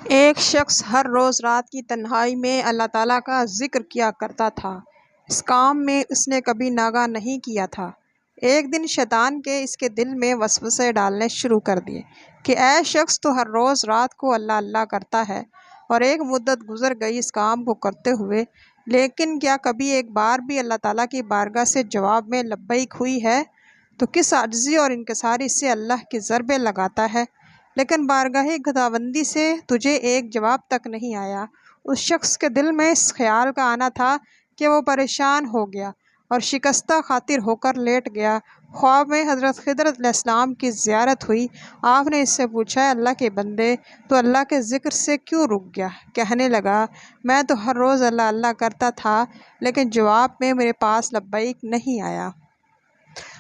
ایک شخص ہر روز رات کی تنہائی میں اللہ تعالیٰ کا ذکر کیا کرتا تھا۔ اس کام میں اس نے کبھی ناغہ نہیں کیا تھا۔ ایک دن شیطان کے اس کے دل میں وسوسے ڈالنے شروع کر دیے کہ اے شخص، تو ہر روز رات کو اللہ اللہ کرتا ہے اور ایک مدت گزر گئی اس کام کو کرتے ہوئے، لیکن کیا کبھی ایک بار بھی اللہ تعالیٰ کی بارگاہ سے جواب میں لبیک ہوئی ہے؟ تو کس عاجزی اور انکساری سے اللہ کے ضربے لگاتا ہے، لیکن بارگاہ خداوندی سے تجھے ایک جواب تک نہیں آیا۔ اس شخص کے دل میں اس خیال کا آنا تھا کہ وہ پریشان ہو گیا اور شکستہ خاطر ہو کر لیٹ گیا۔ خواب میں حضرت خضر علیہ السلام کی زیارت ہوئی۔ آپ نے اس سے پوچھا، اے اللہ کے بندے، تو اللہ کے ذکر سے کیوں رک گیا؟ کہنے لگا، میں تو ہر روز اللہ اللہ کرتا تھا، لیکن جواب میں میرے پاس لبیک نہیں آیا۔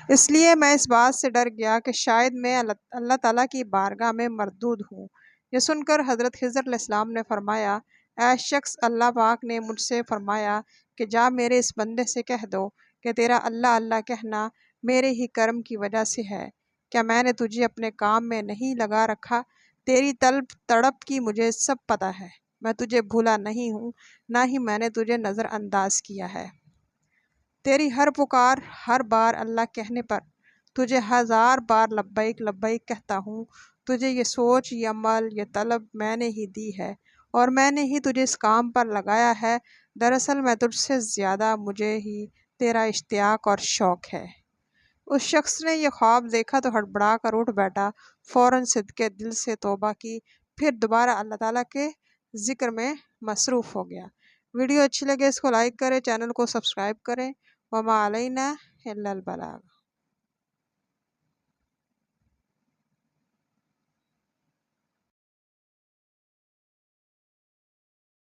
اس لیے میں اس بات سے ڈر گیا کہ شاید میں اللہ تعالیٰ کی بارگاہ میں مردود ہوں۔ یہ سن کر حضرت خضر علیہ السلام نے فرمایا، اے شخص، اللہ پاک نے مجھ سے فرمایا کہ جا میرے اس بندے سے کہہ دو کہ تیرا اللہ اللہ کہنا میرے ہی کرم کی وجہ سے ہے۔ کیا میں نے تجھے اپنے کام میں نہیں لگا رکھا؟ تیری طلب تڑپ کی مجھے سب پتہ ہے۔ میں تجھے بھولا نہیں ہوں، نہ ہی میں نے تجھے نظر انداز کیا ہے۔ تیری ہر پکار، ہر بار اللہ کہنے پر تجھے 1000 بار لبیک لبیک کہتا ہوں۔ تجھے یہ سوچ، یہ عمل، یہ طلب میں نے ہی دی ہے اور میں نے ہی تجھے اس کام پر لگایا ہے۔ دراصل میں تجھ سے زیادہ مجھے ہی تیرا اشتیاق اور شوق ہے۔ اس شخص نے یہ خواب دیکھا تو ہڑبڑا کر اٹھ بیٹھا، فوراً صدقے دل سے توبہ کی، پھر دوبارہ اللہ تعالیٰ کے ذکر میں مصروف ہو گیا۔ ویڈیو اچھی لگے اس کو لائک کریں، چینل کو سبسکرائب کریں۔ وما علینا الا البلاغ۔